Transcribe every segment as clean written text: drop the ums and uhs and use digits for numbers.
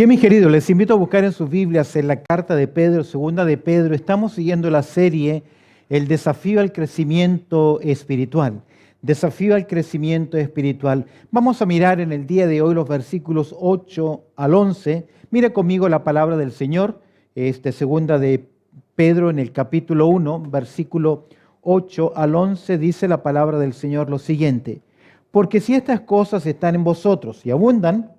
Bien, mis queridos, les invito a buscar en sus Biblias en la carta de Pedro, segunda de Pedro. Estamos siguiendo la serie El desafío al crecimiento espiritual. Desafío al crecimiento espiritual. Vamos a mirar en el día de hoy los versículos 8 al 11. Mira conmigo la palabra del Señor, segunda de Pedro en el capítulo 1, versículo 8 al 11, dice la palabra del Señor lo siguiente: porque si estas cosas están en vosotros y abundan,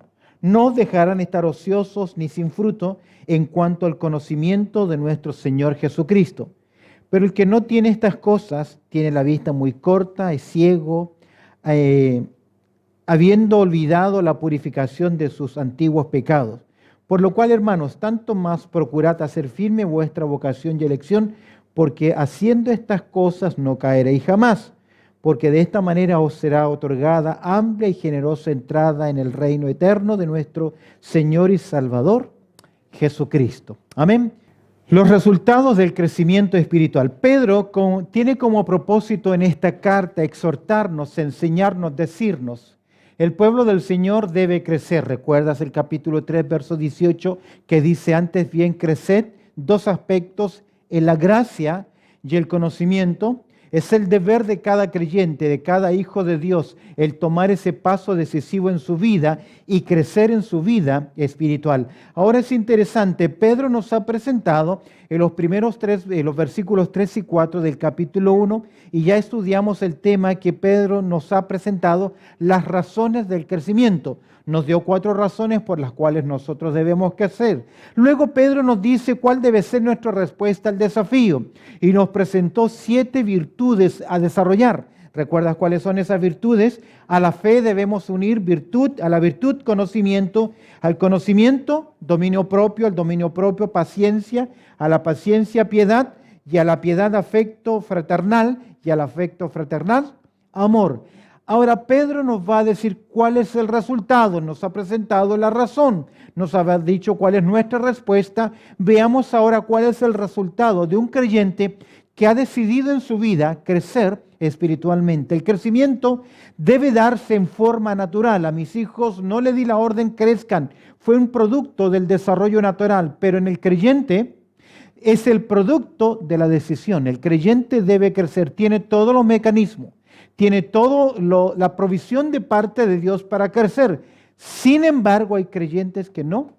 no os dejarán estar ociosos ni sin fruto en cuanto al conocimiento de nuestro Señor Jesucristo. Pero el que no tiene estas cosas tiene la vista muy corta, es ciego, habiendo olvidado la purificación de sus antiguos pecados. Por lo cual, hermanos, tanto más procurad hacer firme vuestra vocación y elección, porque haciendo estas cosas no caeréis jamás, porque de esta manera os será otorgada amplia y generosa entrada en el reino eterno de nuestro Señor y Salvador, Jesucristo. Amén. Los resultados del crecimiento espiritual. Pedro tiene como propósito en esta carta exhortarnos, enseñarnos, decirnos: el pueblo del Señor debe crecer. ¿Recuerdas el capítulo 3, verso 18, que dice: antes bien creced? Dos aspectos, en la gracia y el conocimiento. Es el deber de cada creyente, de cada hijo de Dios, el tomar ese paso decisivo en su vida y crecer en su vida espiritual. Ahora es interesante, Pedro nos ha presentado en los primeros los versículos 3 y 4 del capítulo 1, y ya estudiamos el tema que Pedro nos ha presentado, las razones del crecimiento. Nos dio 4 razones por las cuales nosotros debemos crecer. Luego Pedro nos dice cuál debe ser nuestra respuesta al desafío y nos presentó 7 virtudes a desarrollar. ¿Recuerdas cuáles son esas virtudes? A la fe debemos unir virtud, a la virtud conocimiento, al conocimiento dominio propio, al dominio propio paciencia, a la paciencia piedad, y a la piedad afecto fraternal, y al afecto fraternal amor. Ahora Pedro nos va a decir cuál es el resultado, nos ha presentado la razón, nos ha dicho cuál es nuestra respuesta. Veamos ahora cuál es el resultado de un creyente que ha decidido en su vida crecer espiritualmente. El crecimiento debe darse en forma natural. A mis hijos no le di la orden crezcan, fue un producto del desarrollo natural, pero en el creyente es el producto de la decisión. El creyente debe crecer, tiene todos los mecanismos. Tiene toda la provisión de parte de Dios para crecer. Sin embargo, hay creyentes que no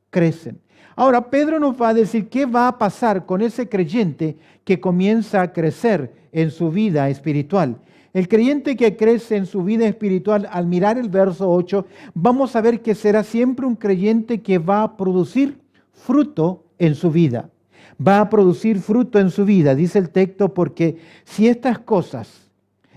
crecen. Ahora, Pedro nos va a decir qué va a pasar con ese creyente que comienza a crecer en su vida espiritual. El creyente que crece en su vida espiritual, al mirar el verso 8, vamos a ver que será siempre un creyente que va a producir fruto en su vida. Va a producir fruto en su vida, dice el texto, porque si estas cosas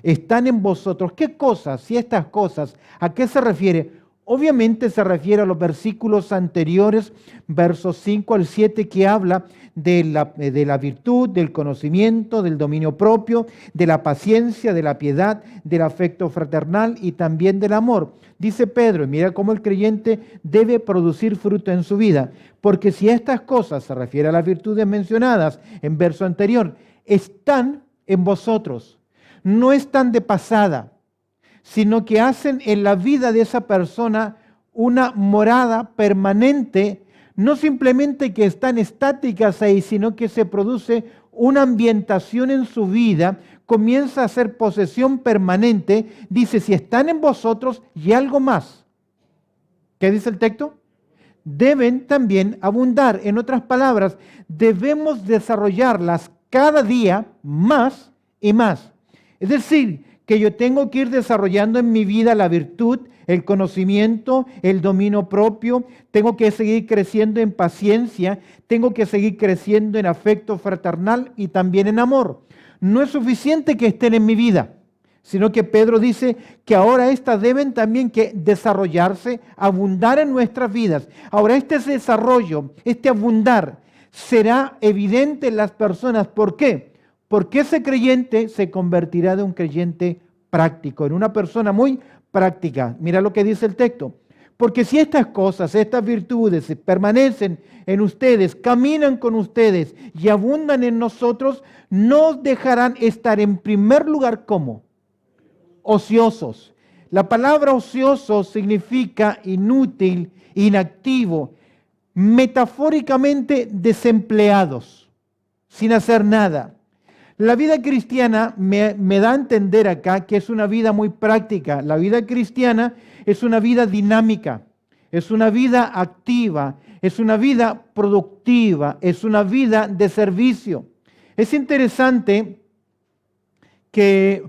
están en vosotros. ¿Qué cosas? Si estas cosas, ¿a qué se refiere? Obviamente se refiere a los versículos anteriores, versos 5 al 7, que habla de la virtud, del conocimiento, del dominio propio, de la paciencia, de la piedad, del afecto fraternal y también del amor. Dice Pedro, y mira cómo el creyente debe producir fruto en su vida, porque si estas cosas, se refiere a las virtudes mencionadas en verso anterior, están en vosotros, no están de pasada, sino que hacen en la vida de esa persona una morada permanente, no simplemente que están estáticas ahí, sino que se produce una ambientación en su vida, comienza a ser posesión permanente. Dice, si están en vosotros y algo más. ¿Qué dice el texto? Deben también abundar. En otras palabras, debemos desarrollarlas cada día más y más. Es decir, que yo tengo que ir desarrollando en mi vida la virtud, el conocimiento, el dominio propio, tengo que seguir creciendo en paciencia, tengo que seguir creciendo en afecto fraternal y también en amor. No es suficiente que estén en mi vida, sino que Pedro dice que ahora estas deben también que desarrollarse, abundar en nuestras vidas. Ahora este desarrollo, este abundar, será evidente en las personas. ¿Por qué? Porque ese creyente se convertirá de un creyente práctico, en una persona muy práctica. Mira lo que dice el texto. Porque si estas cosas, estas virtudes permanecen en ustedes, caminan con ustedes y abundan en nosotros, no os dejarán estar en primer lugar como ociosos. La palabra ocioso significa inútil, inactivo. metafóricamente desempleados, sin hacer nada. La vida cristiana me da a entender acá que es una vida muy práctica. La vida cristiana es una vida dinámica, es una vida activa, es una vida productiva, es una vida de servicio. Es interesante que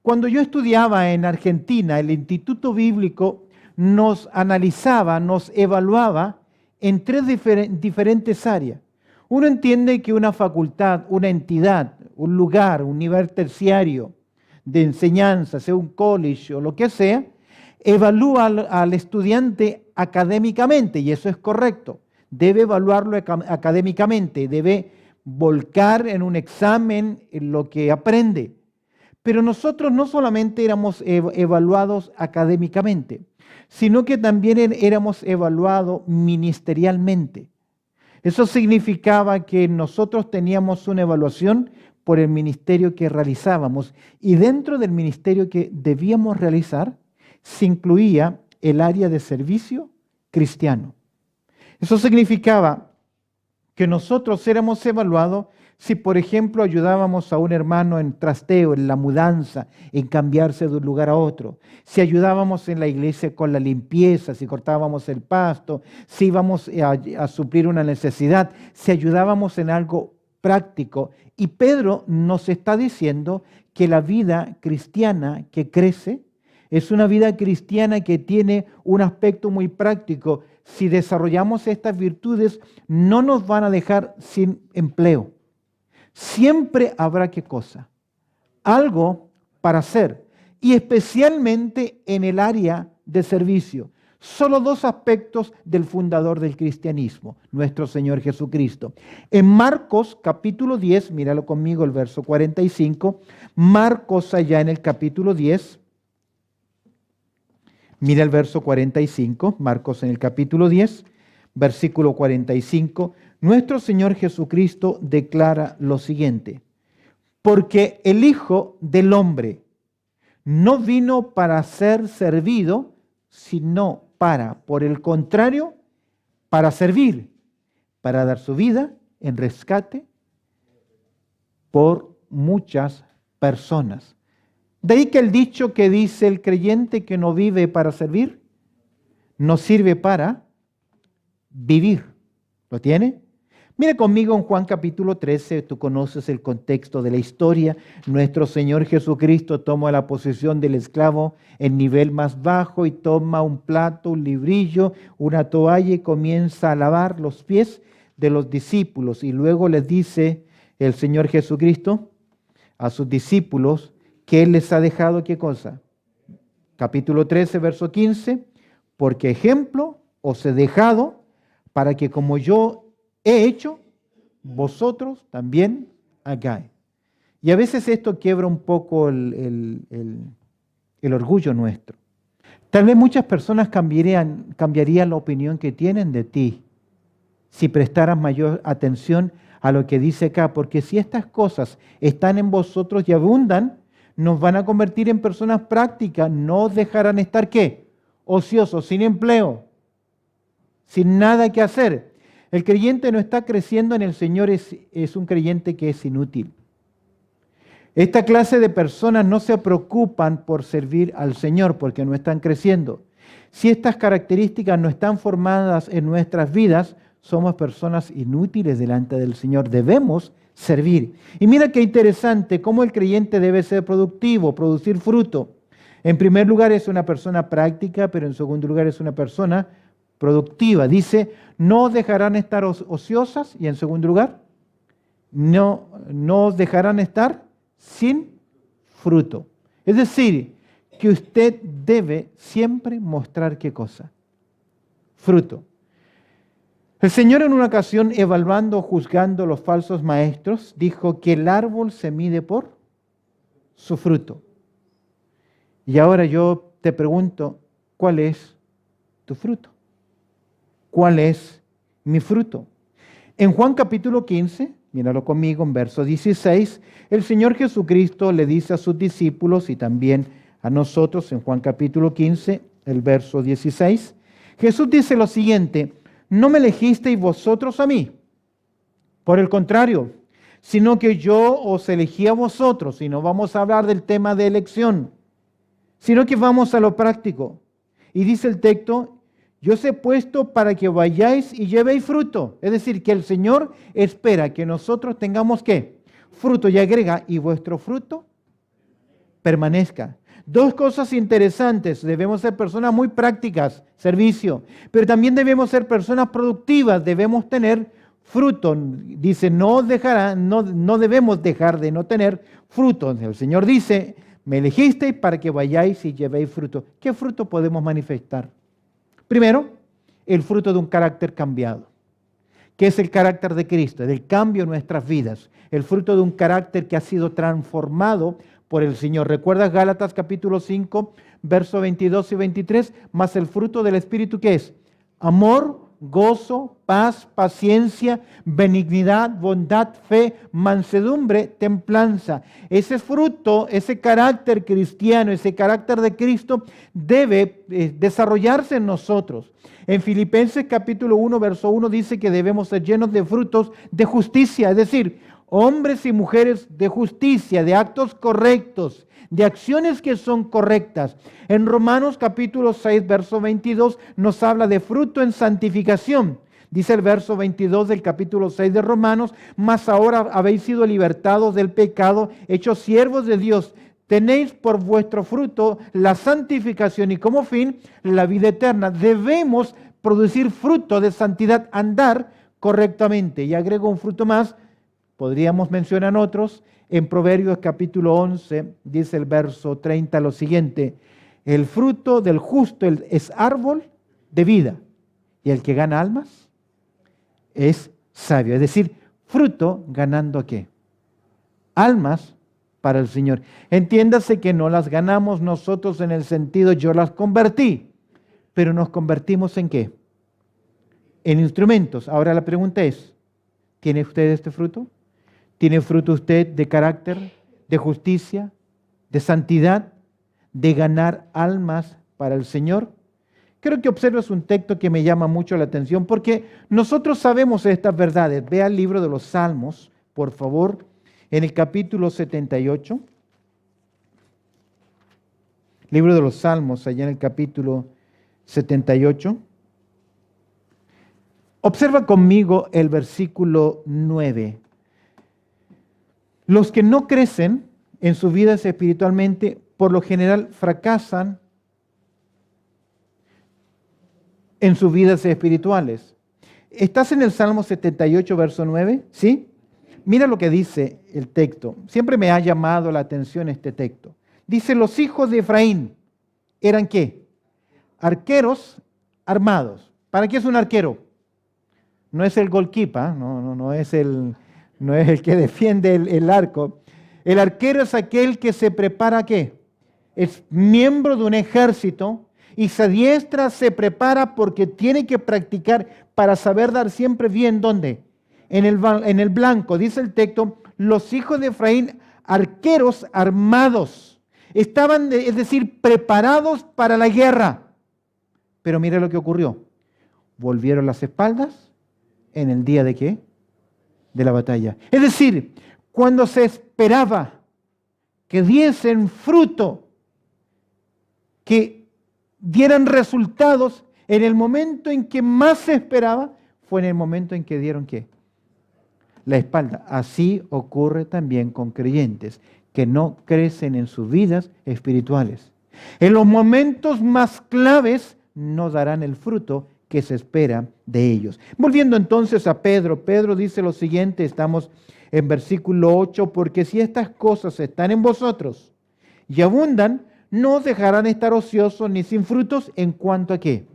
cuando yo estudiaba en Argentina, el Instituto Bíblico nos analizaba, nos evaluaba en tres diferentes áreas. Uno entiende que una facultad, una entidad, un lugar, un nivel terciario de enseñanza, sea un college o lo que sea, evalúa al estudiante académicamente, y eso es correcto. Debe evaluarlo académicamente, debe volcar en un examen lo que aprende. Pero nosotros no solamente éramos evaluados académicamente, sino que también éramos evaluados ministerialmente. Eso significaba que nosotros teníamos una evaluación por el ministerio que realizábamos, y dentro del ministerio que debíamos realizar se incluía el área de servicio cristiano. Eso significaba que nosotros éramos evaluados si, por ejemplo, ayudábamos a un hermano en trasteo, en la mudanza, en cambiarse de un lugar a otro, si ayudábamos en la iglesia con la limpieza, si cortábamos el pasto, si íbamos a suplir una necesidad, si ayudábamos en algo práctico. Y Pedro nos está diciendo que la vida cristiana que crece es una vida cristiana que tiene un aspecto muy práctico. Si desarrollamos estas virtudes, no nos van a dejar sin empleo. Siempre habrá ¿qué cosa? Algo para hacer, y especialmente en el área de servicio. Solo dos aspectos del fundador del cristianismo, nuestro Señor Jesucristo. En Marcos capítulo 10, míralo conmigo el verso 45, Marcos allá en el capítulo 10, mira el verso 45, Marcos en el capítulo 10, versículo 45, nuestro Señor Jesucristo declara lo siguiente: porque el Hijo del Hombre no vino para ser servido, sino por el contrario, para servir, para dar su vida en rescate por muchas personas. De ahí que el dicho que dice: el creyente que no vive para servir, no sirve para vivir. ¿Lo tiene? Mira conmigo en Juan capítulo 13, tú conoces el contexto de la historia. Nuestro Señor Jesucristo toma la posición del esclavo en nivel más bajo y toma un plato, un librillo, una toalla y comienza a lavar los pies de los discípulos. Y luego les dice el Señor Jesucristo a sus discípulos que Él les ha dejado, ¿qué cosa? Capítulo 13, verso 15, porque ejemplo os he dejado para que como yo he hecho, vosotros también hagáis. Y a veces esto quiebra un poco el orgullo nuestro. Tal vez muchas personas cambiarían la opinión que tienen de ti si prestaras mayor atención a lo que dice acá, porque si estas cosas están en vosotros y abundan, nos van a convertir en personas prácticas, no os dejarán estar, ¿qué? Ociosos, sin empleo, sin nada que hacer. El creyente no está creciendo en el Señor, es un creyente que es inútil. Esta clase de personas no se preocupan por servir al Señor porque no están creciendo. Si estas características no están formadas en nuestras vidas, somos personas inútiles delante del Señor. Debemos servir. Y mira qué interesante cómo el creyente debe ser productivo, producir fruto. En primer lugar es una persona práctica, pero en segundo lugar es una persona productiva. Dice, no os dejarán estar ociosas, y en segundo lugar, no os dejarán estar sin fruto. Es decir, que usted debe siempre mostrar ¿qué cosa? Fruto. El Señor en una ocasión, evaluando, juzgando los falsos maestros, dijo que el árbol se mide por su fruto. Y ahora yo te pregunto, ¿cuál es tu fruto? ¿Cuál es mi fruto? En Juan capítulo 15, míralo conmigo en verso 16, el Señor Jesucristo le dice a sus discípulos y también a nosotros en Juan capítulo 15, el verso 16, Jesús dice lo siguiente: no me elegisteis vosotros a mí. Por el contrario, sino que yo os elegí a vosotros, y no vamos a hablar del tema de elección, sino que vamos a lo práctico. Y dice el texto, yo os he puesto para que vayáis y llevéis fruto. Es decir, que el Señor espera que nosotros tengamos ¿qué? Fruto, y agrega, y vuestro fruto permanezca. Dos cosas interesantes, debemos ser personas muy prácticas, servicio, pero también debemos ser personas productivas, debemos tener fruto. Dice, no debemos dejar de no tener fruto. El Señor dice, me elegisteis para que vayáis y llevéis fruto. ¿Qué fruto podemos manifestar? Primero, el fruto de un carácter cambiado, que es el carácter de Cristo, del cambio en nuestras vidas, el fruto de un carácter que ha sido transformado por el Señor. ¿Recuerdas Gálatas capítulo 5, versos 22 y 23? Más el fruto del Espíritu, ¿qué es? Amor, gozo, paz, paciencia, benignidad, bondad, fe, mansedumbre, templanza. Ese fruto, ese carácter cristiano, ese carácter de Cristo debe desarrollarse en nosotros. En Filipenses capítulo 1, verso 1 dice que debemos ser llenos de frutos de justicia, es decir, hombres y mujeres de justicia, de actos correctos, de acciones que son correctas. En Romanos capítulo 6, verso 22 nos habla de fruto en santificación. Dice el verso 22 del capítulo 6 de Romanos, mas ahora habéis sido libertados del pecado, hechos siervos de Dios. Tenéis por vuestro fruto la santificación y como fin la vida eterna. Debemos producir fruto de santidad, andar correctamente. Y agrego un fruto más, podríamos mencionar otros. En Proverbios capítulo 11 dice el verso 30 lo siguiente, el fruto del justo es árbol de vida y el que gana almas es sabio. Es decir, fruto ganando ¿qué? Almas para el Señor. Entiéndase que no las ganamos nosotros en el sentido yo las convertí, pero nos convertimos ¿en qué? En instrumentos. Ahora la pregunta es, ¿tiene usted este fruto? ¿Tiene fruto usted de carácter, de justicia, de santidad, de ganar almas para el Señor? Quiero que observes un texto que me llama mucho la atención porque nosotros sabemos estas verdades. Vea el libro de los Salmos, por favor, en el capítulo 78. Libro de los Salmos, allá en el capítulo 78. Observa conmigo el versículo 9. Los que no crecen en sus vidas espiritualmente, por lo general fracasan en sus vidas espirituales. ¿Estás en el Salmo 78, verso 9? ¿Sí? Mira lo que dice el texto. Siempre me ha llamado la atención este texto. Dice, los hijos de Efraín eran ¿qué? Arqueros armados. ¿Para qué es un arquero? No es el goalkeeper, no es el que defiende el arco. El arquero es aquel que se prepara ¿qué? Es miembro de un ejército y se adiestra, se prepara porque tiene que practicar para saber dar siempre bien. ¿Dónde? En el blanco. Dice el texto, los hijos de Efraín, arqueros armados. Estaban, es decir, preparados para la guerra. Pero mire lo que ocurrió. Volvieron las espaldas en el día de ¿qué? De la batalla. Es decir, cuando se esperaba que diesen fruto, que dieran resultados, en el momento en que más se esperaba, fue en el momento en que dieron ¿qué? La espalda. Así ocurre también con creyentes que no crecen en sus vidas espirituales. En los momentos más claves no darán el fruto que se espera de ellos. Volviendo entonces a Pedro, Pedro dice lo siguiente, estamos en versículo 8, porque si estas cosas están en vosotros y abundan, no os dejarán estar ociosos ni sin frutos en cuanto a ¿qué?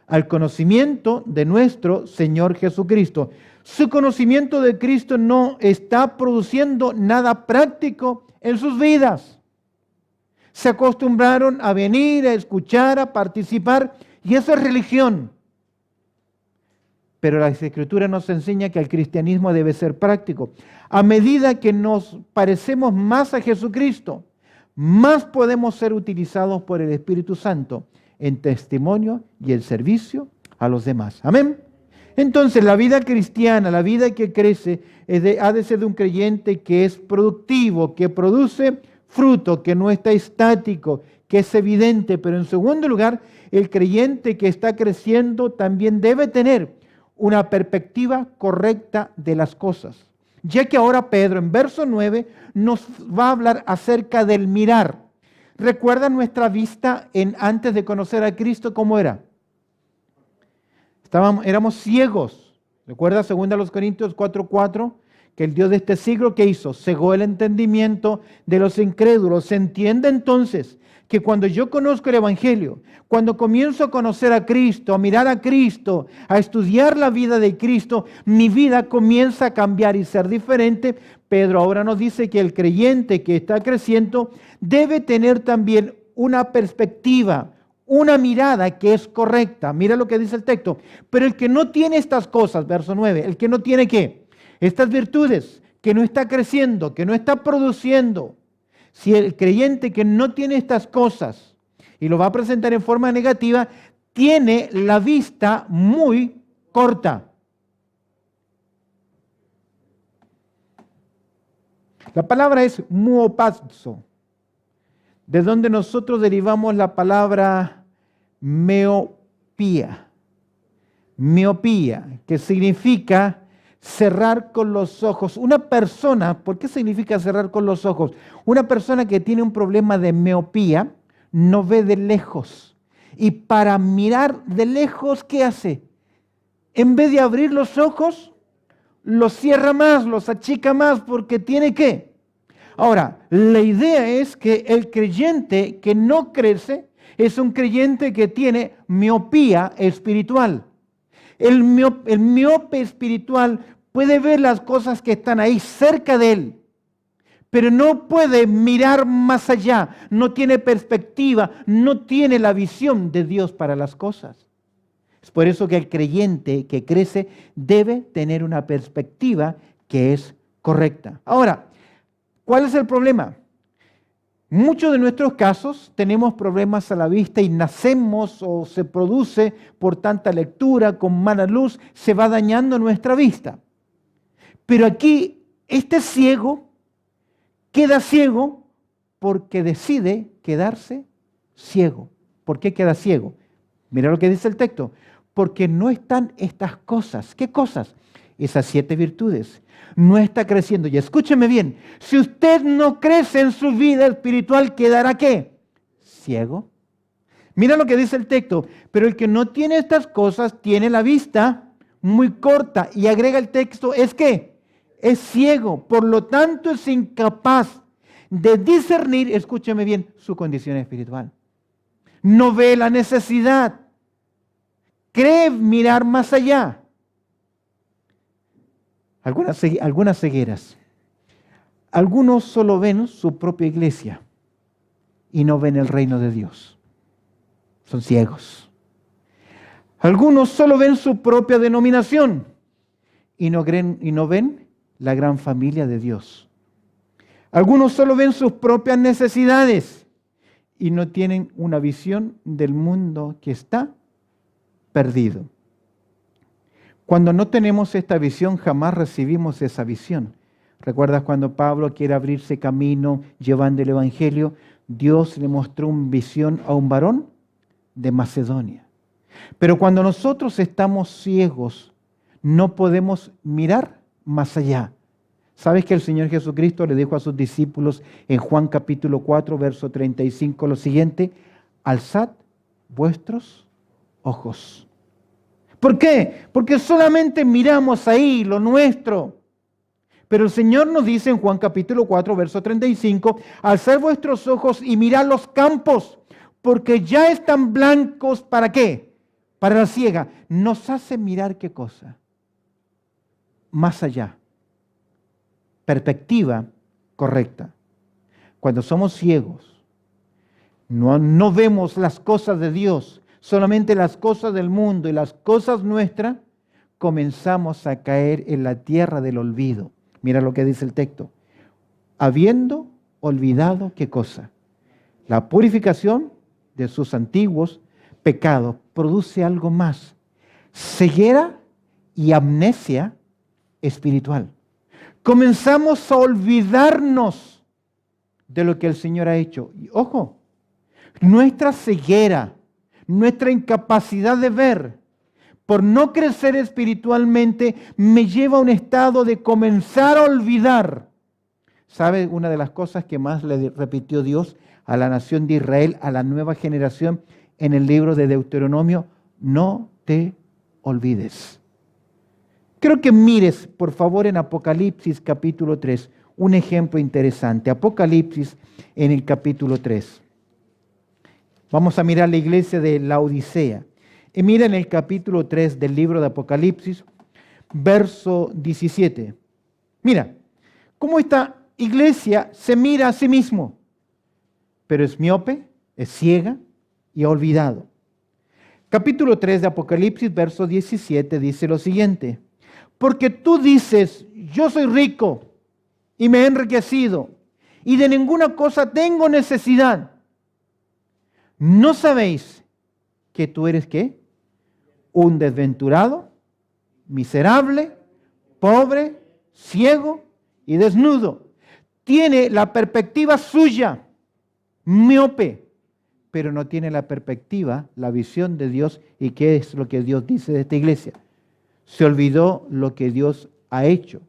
Al conocimiento de nuestro Señor Jesucristo. Su conocimiento de Cristo no está produciendo nada práctico en sus vidas. Se acostumbraron a venir, a escuchar, a participar, y eso es religión. Pero la Escritura nos enseña que el cristianismo debe ser práctico. A medida que nos parecemos más a Jesucristo, más podemos ser utilizados por el Espíritu Santo en testimonio y el servicio a los demás. Amén. Entonces, la vida cristiana, la vida que crece, ha de ser de un creyente que es productivo, que produce fruto, que no está estático, que es evidente. Pero en segundo lugar, el creyente que está creciendo también debe tener una perspectiva correcta de las cosas. Ya que ahora Pedro, en verso 9, nos va a hablar acerca del mirar. ¿Recuerdan nuestra vista antes de conocer a Cristo cómo era? Éramos ciegos. ¿Recuerda 2 Corintios 4:4? Que el Dios de este siglo, ¿qué hizo? Cegó el entendimiento de los incrédulos. Se entiende entonces que cuando yo conozco el Evangelio, cuando comienzo a conocer a Cristo, a mirar a Cristo, a estudiar la vida de Cristo, mi vida comienza a cambiar y ser diferente. Pedro ahora nos dice que el creyente que está creciendo debe tener también una perspectiva, una mirada que es correcta. Mira lo que dice el texto. Pero el que no tiene estas cosas, verso 9, el que no tiene ¿qué? Estas virtudes, que no está creciendo, que no está produciendo. Si el creyente que no tiene estas cosas, y lo va a presentar en forma negativa, tiene la vista muy corta. La palabra es muopazo, de donde nosotros derivamos la palabra miopía. Miopía, que significa cerrar con los ojos. Una persona, ¿por qué significa cerrar con los ojos? Una persona que tiene un problema de miopía no ve de lejos. Y para mirar de lejos, ¿qué hace? En vez de abrir los ojos, los cierra más, los achica más, porque tiene que. Ahora, la idea es que el creyente que no crece es un creyente que tiene miopía espiritual. El miope espiritual puede ver las cosas que están ahí cerca de él, pero no puede mirar más allá, no tiene perspectiva, no tiene la visión de Dios para las cosas. Es por eso que el creyente que crece debe tener una perspectiva que es correcta. Ahora, ¿cuál es el problema? Muchos de nuestros casos tenemos problemas a la vista y nacemos o se produce por tanta lectura, con mala luz, se va dañando nuestra vista. Pero aquí este ciego queda ciego porque decide quedarse ciego. ¿Por qué queda ciego? Mira lo que dice el texto. Porque no están estas cosas. ¿Qué cosas? Esas 7 virtudes. No está creciendo. Y escúcheme bien, si usted no crece en su vida espiritual, ¿quedará qué? Ciego. Mira lo que dice el texto. Pero el que no tiene estas cosas tiene la vista muy corta. Y agrega el texto, ¿es qué? Es ciego. Por lo tanto es incapaz de discernir, escúcheme bien, su condición espiritual. No ve la necesidad. Cree mirar más allá. Algunas cegueras. Algunos solo ven su propia iglesia y no ven el reino de Dios. Son ciegos. Algunos solo ven su propia denominación y no ven la gran familia de Dios. Algunos solo ven sus propias necesidades y no tienen una visión del mundo que está perdido. Cuando no tenemos esta visión, jamás recibimos esa visión. ¿Recuerdas cuando Pablo quiere abrirse camino llevando el Evangelio? Dios le mostró una visión a un varón de Macedonia. Pero cuando nosotros estamos ciegos, no podemos mirar más allá. ¿Sabes que el Señor Jesucristo le dijo a sus discípulos en Juan capítulo 4, verso 35 lo siguiente? Alzad vuestros ojos. ¿Por qué? Porque solamente miramos ahí lo nuestro. Pero el Señor nos dice en Juan capítulo 4, verso 35, alzad vuestros ojos y mirad los campos, porque ya están blancos, ¿para qué? Para la siega. Nos hace mirar ¿qué cosa? Más allá. Perspectiva correcta. Cuando somos ciegos, no vemos las cosas de Dios, solamente las cosas del mundo y las cosas nuestras, comenzamos a caer en la tierra del olvido. Mira lo que dice el texto. Habiendo olvidado, ¿qué cosa? La purificación de sus antiguos pecados produce algo más. Ceguera y amnesia espiritual. Comenzamos a olvidarnos de lo que el Señor ha hecho. Y ojo, nuestra ceguera, nuestra incapacidad de ver, por no crecer espiritualmente, me lleva a un estado de comenzar a olvidar. ¿Sabe una de las cosas que más le repitió Dios a la nación de Israel, a la nueva generación, en el libro de Deuteronomio? No te olvides. Quiero que mires, por favor, en Apocalipsis capítulo 3, un ejemplo interesante. Apocalipsis en el capítulo 3. Vamos a mirar la iglesia de Laodicea. Y mira en el capítulo 3 del libro de Apocalipsis, verso 17. Mira, cómo esta iglesia se mira a sí mismo, pero es miope, es ciega y ha olvidado. Capítulo 3 de Apocalipsis, verso 17, dice lo siguiente: porque tú dices, yo soy rico y me he enriquecido y de ninguna cosa tengo necesidad. ¿No sabéis que tú eres qué? Un desventurado, miserable, pobre, ciego y desnudo. Tiene la perspectiva suya, miope, pero no tiene la perspectiva, la visión de Dios. ¿Y qué es lo que Dios dice de esta iglesia? Se olvidó lo que Dios ha hecho.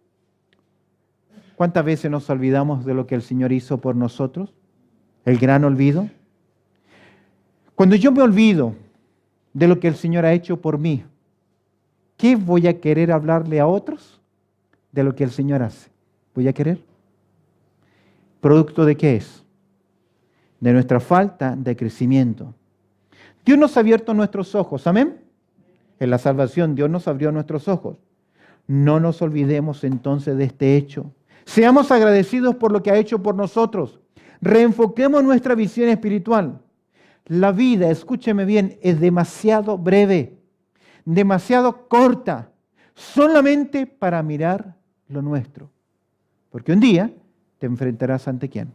¿Cuántas veces nos olvidamos de lo que el Señor hizo por nosotros? El gran olvido. Cuando yo me olvido de lo que el Señor ha hecho por mí, ¿qué voy a querer hablarle a otros de lo que el Señor hace? ¿Voy a querer? ¿Producto de qué es? De nuestra falta de crecimiento. Dios nos ha abierto nuestros ojos, amén. En la salvación Dios nos abrió nuestros ojos. No nos olvidemos entonces de este hecho. Seamos agradecidos por lo que ha hecho por nosotros. Reenfoquemos nuestra visión espiritual. La vida, escúcheme bien, es demasiado breve, demasiado corta, solamente para mirar lo nuestro. Porque un día te enfrentarás ante ¿quién?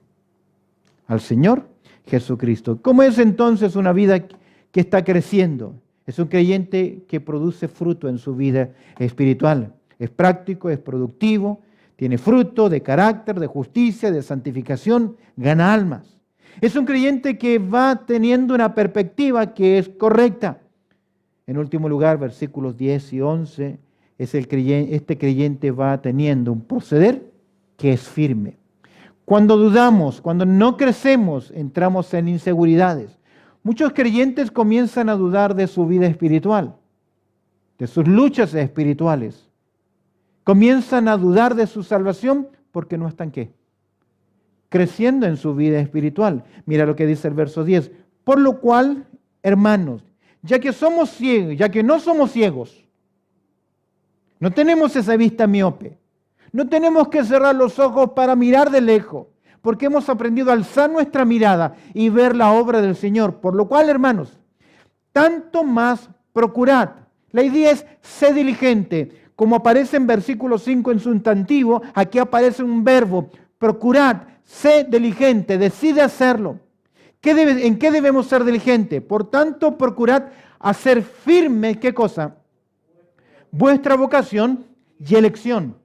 Al Señor Jesucristo. ¿Cómo es entonces una vida que está creciendo? Es un creyente que produce fruto en su vida espiritual. Es práctico, es productivo, tiene fruto de carácter, de justicia, de santificación, gana almas. Es un creyente que va teniendo una perspectiva que es correcta. En último lugar, versículos 10 y 11, este creyente va teniendo un proceder que es firme. Cuando dudamos, cuando no crecemos, entramos en inseguridades. Muchos creyentes comienzan a dudar de su vida espiritual, de sus luchas espirituales. Comienzan a dudar de su salvación porque no están ¿qué? Creciendo en su vida espiritual. Mira lo que dice el verso 10. Por lo cual, hermanos, ya que somos ciegos, ya que no somos ciegos, no tenemos esa vista miope, no tenemos que cerrar los ojos para mirar de lejos, porque hemos aprendido a alzar nuestra mirada y ver la obra del Señor. Por lo cual, hermanos, tanto más procurad. La idea es ser diligente. Como aparece en versículo 5 en sustantivo, aquí aparece un verbo. Procurad, sé diligente, decide hacerlo. ¿En qué debemos ser diligentes? Por tanto, procurad hacer firme, ¿qué cosa? Vuestra vocación y elección.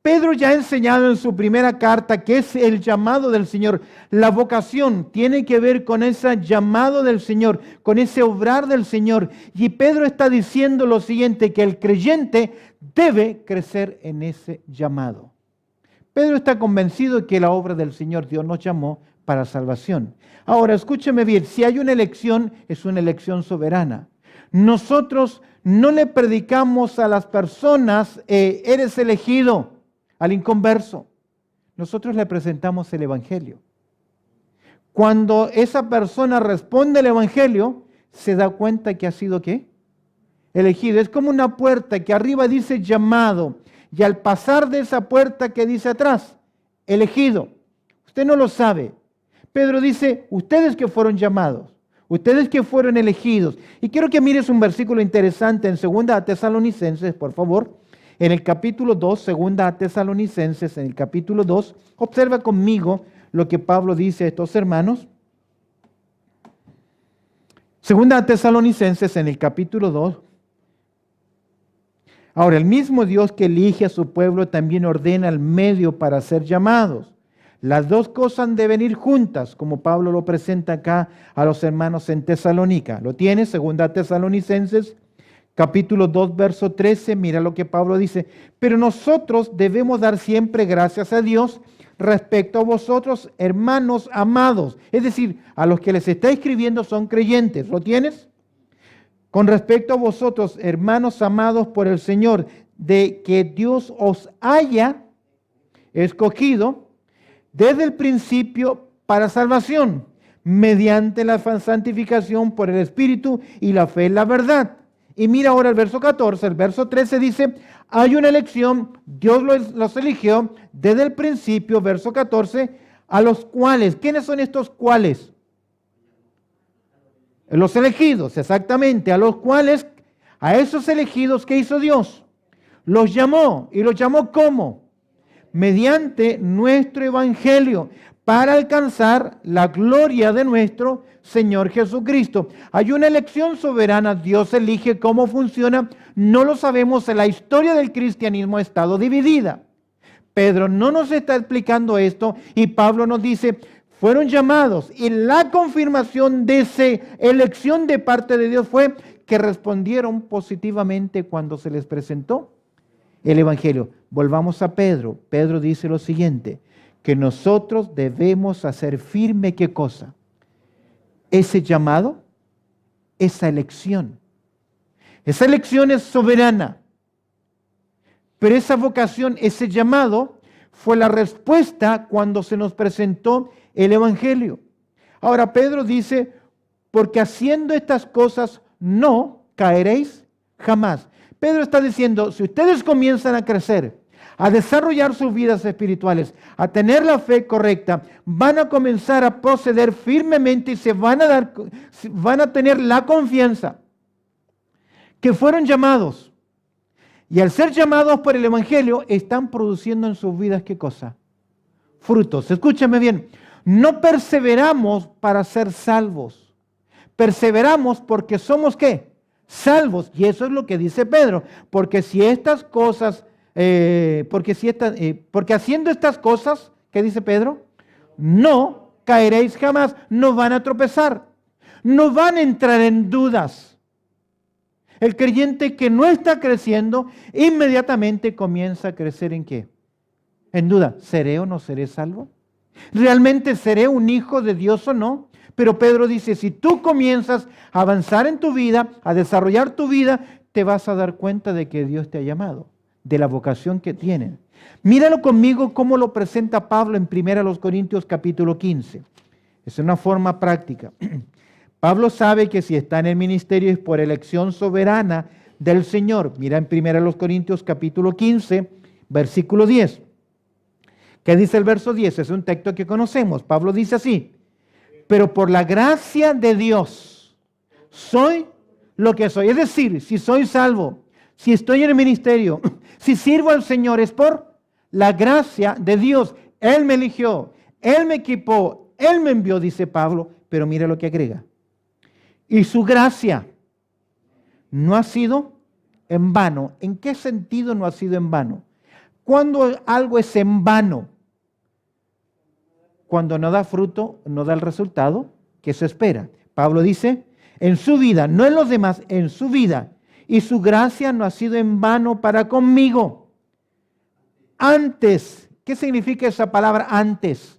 Pedro ya ha enseñado en su primera carta que es el llamado del Señor. La vocación tiene que ver con ese llamado del Señor, con ese obrar del Señor. Y Pedro está diciendo lo siguiente, que el creyente debe crecer en ese llamado. Pedro está convencido de que la obra del Señor, Dios nos llamó para salvación. Ahora, escúcheme bien, si hay una elección, es una elección soberana. Nosotros no le predicamos a las personas, eres elegido, al inconverso. Nosotros le presentamos el Evangelio. Cuando esa persona responde al Evangelio, se da cuenta que ha sido ¿qué? Elegido. Es como una puerta que arriba dice llamado, y al pasar de esa puerta que dice atrás, elegido. Usted no lo sabe. Pedro dice, ustedes que fueron llamados, ustedes que fueron elegidos. Y quiero que mires un versículo interesante en 2 Tesalonicenses, por favor. En el capítulo 2, 2 Tesalonicenses, en el capítulo 2, observa conmigo lo que Pablo dice a estos hermanos. 2 Tesalonicenses, en el capítulo 2, Ahora, el mismo Dios que elige a su pueblo también ordena el medio para ser llamados. Las dos cosas deben ir juntas, como Pablo lo presenta acá a los hermanos en Tesalónica. ¿Lo tiene? Segunda Tesalonicenses, capítulo 2, verso 13. Mira lo que Pablo dice. Pero nosotros debemos dar siempre gracias a Dios respecto a vosotros, hermanos amados. Es decir, a los que les está escribiendo son creyentes. ¿Lo tienes? Con respecto a vosotros, hermanos amados por el Señor, de que Dios os haya escogido desde el principio para salvación, mediante la santificación por el Espíritu y la fe en la verdad. Y mira ahora el verso 14, el verso 13 dice, hay una elección, Dios los eligió desde el principio, verso 14, a los cuales, ¿quiénes son estos cuales? Los elegidos, exactamente, a los cuales, a esos elegidos, ¿qué hizo Dios? Los llamó, y los llamó ¿cómo? Mediante nuestro evangelio, para alcanzar la gloria de nuestro Señor Jesucristo. Hay una elección soberana, Dios elige cómo funciona, no lo sabemos, la historia del cristianismo ha estado dividida. Pedro no nos está explicando esto y Pablo nos dice, fueron llamados y la confirmación de esa elección de parte de Dios fue que respondieron positivamente cuando se les presentó el Evangelio. Volvamos a Pedro. Pedro dice lo siguiente, que nosotros debemos hacer firme ¿qué cosa? Ese llamado, esa elección. Esa elección es soberana, pero esa vocación, ese llamado, fue la respuesta cuando se nos presentó el Evangelio. Ahora Pedro dice, porque haciendo estas cosas no caeréis jamás. Pedro está diciendo, si ustedes comienzan a crecer, a desarrollar sus vidas espirituales, a tener la fe correcta, van a comenzar a proceder firmemente y se van a tener la confianza que fueron llamados. Y al ser llamados por el Evangelio, están produciendo en sus vidas ¿qué cosa? Frutos. Escúchame bien, no perseveramos para ser salvos. Perseveramos porque somos ¿qué? Salvos. Y eso es lo que dice Pedro. Porque si estas cosas, porque haciendo estas cosas, ¿qué dice Pedro? No caeréis jamás, no van a tropezar, no van a entrar en dudas. El creyente que no está creciendo, inmediatamente comienza a crecer ¿en qué? En duda, ¿seré o no seré salvo? ¿Realmente seré un hijo de Dios o no? Pero Pedro dice, si tú comienzas a avanzar en tu vida, a desarrollar tu vida, te vas a dar cuenta de que Dios te ha llamado, de la vocación que tienen. Míralo conmigo cómo lo presenta Pablo en 1 Corintios capítulo 15. Es una forma práctica. Pablo sabe que si está en el ministerio es por elección soberana del Señor. Mira en 1 Corintios capítulo 15, versículo 10. ¿Qué dice el verso 10? Es un texto que conocemos. Pablo dice así, pero por la gracia de Dios soy lo que soy. Es decir, si soy salvo, si estoy en el ministerio, si sirvo al Señor, es por la gracia de Dios. Él me eligió, Él me equipó, Él me envió, dice Pablo, pero mira lo que agrega. Y su gracia no ha sido en vano. ¿En qué sentido no ha sido en vano? Cuando algo es en vano, cuando no da fruto, no da el resultado que se espera. Pablo dice, en su vida, no en los demás, en su vida. Y su gracia no ha sido en vano para conmigo. Antes, ¿qué significa esa palabra antes?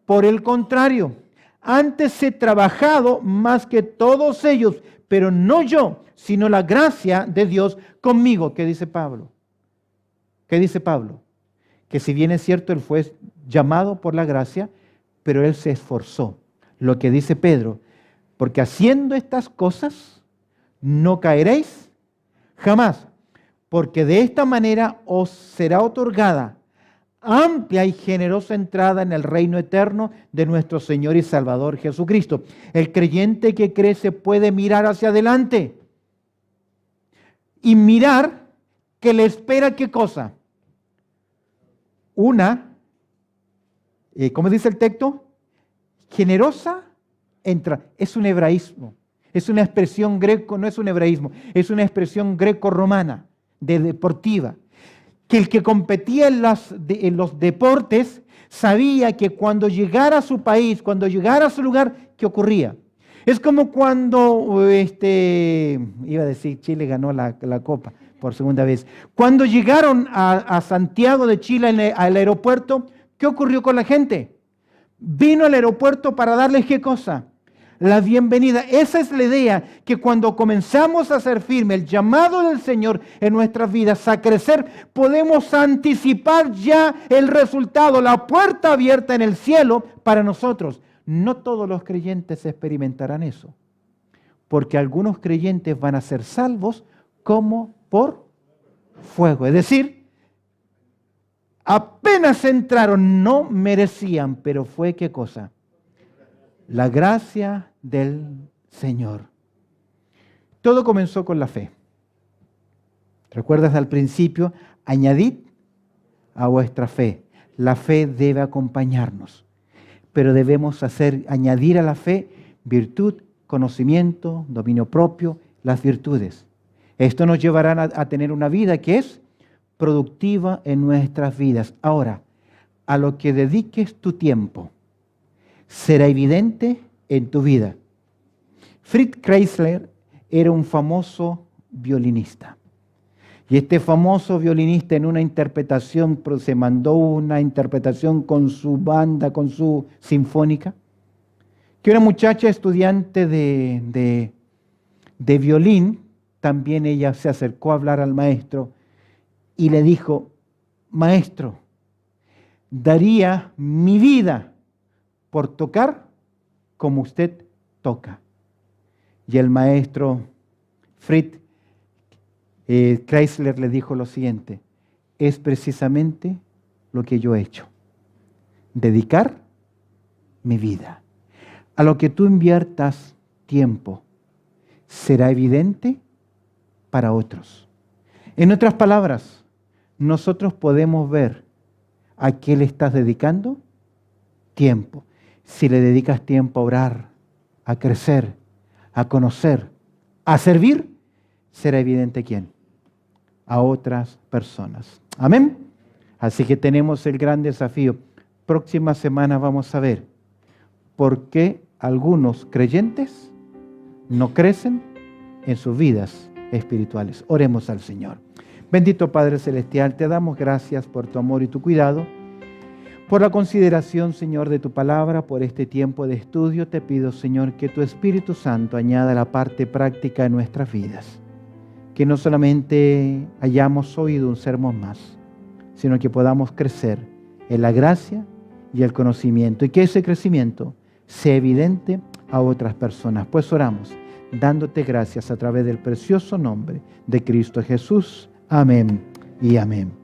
Por el contrario, antes he trabajado más que todos ellos, pero no yo, sino la gracia de Dios conmigo. ¿Qué dice Pablo? ¿Qué dice Pablo? Que si bien es cierto, él fue llamado por la gracia, pero él se esforzó. Lo que dice Pedro, porque haciendo estas cosas no caeréis jamás, porque de esta manera os será otorgada amplia y generosa entrada en el reino eterno de nuestro Señor y Salvador Jesucristo. El creyente que crece puede mirar hacia adelante y mirar que le espera ¿qué cosa? Una, ¿cómo dice el texto? Generosa entrada. Es un hebraísmo, es una expresión greco, no es un hebraísmo, es una expresión greco-romana. deportiva, que el que competía en los deportes sabía que cuando llegara a su país, cuando llegara a su lugar, ¿qué ocurría? Es como cuando, iba a decir, Chile ganó la Copa por segunda vez. Cuando llegaron a Santiago de Chile al aeropuerto, ¿qué ocurrió con la gente? Vino al aeropuerto para darles ¿qué cosa? La bienvenida. Esa es la idea, que cuando comenzamos a hacer firme el llamado del Señor en nuestras vidas a crecer, podemos anticipar ya el resultado, la puerta abierta en el cielo para nosotros. No todos los creyentes experimentarán eso, porque algunos creyentes van a ser salvos como por fuego. Es decir, apenas entraron, no merecían, pero fue ¿qué cosa? La gracia del Señor. Todo comenzó con la fe. ¿Recuerdas al principio? Añadid a vuestra fe. La fe debe acompañarnos, pero debemos añadir a la fe virtud, conocimiento, dominio propio, las virtudes. Esto nos llevará a tener una vida que es productiva en nuestras vidas. Ahora, a lo que dediques tu tiempo, será evidente en tu vida. Fritz Kreisler era un famoso violinista. Y este famoso violinista en una interpretación, se mandó una interpretación con su banda, con su sinfónica, que una muchacha estudiante de violín, también ella se acercó a hablar al maestro y le dijo: maestro, daría mi vida por tocar como usted toca. Y el maestro Fritz Kreisler le dijo lo siguiente: es precisamente lo que yo he hecho, dedicar mi vida. A lo que tú inviertas tiempo, será evidente para otros. En otras palabras, nosotros podemos ver a qué le estás dedicando tiempo. Si le dedicas tiempo a orar, a crecer, a conocer, a servir, será evidente quién. A otras personas. Amén. Así que tenemos el gran desafío. Próxima semana vamos a ver por qué algunos creyentes no crecen en sus vidas espirituales. Oremos al Señor. Bendito Padre Celestial, te damos gracias por tu amor y tu cuidado, por la consideración, Señor, de tu palabra, por este tiempo de estudio. Te pido, Señor, que tu Espíritu Santo añada la parte práctica de nuestras vidas. Que no solamente hayamos oído un sermón más, sino que podamos crecer en la gracia y el conocimiento, y que ese crecimiento sea evidente a otras personas. Pues oramos, dándote gracias a través del precioso nombre de Cristo Jesús. Amén y amén.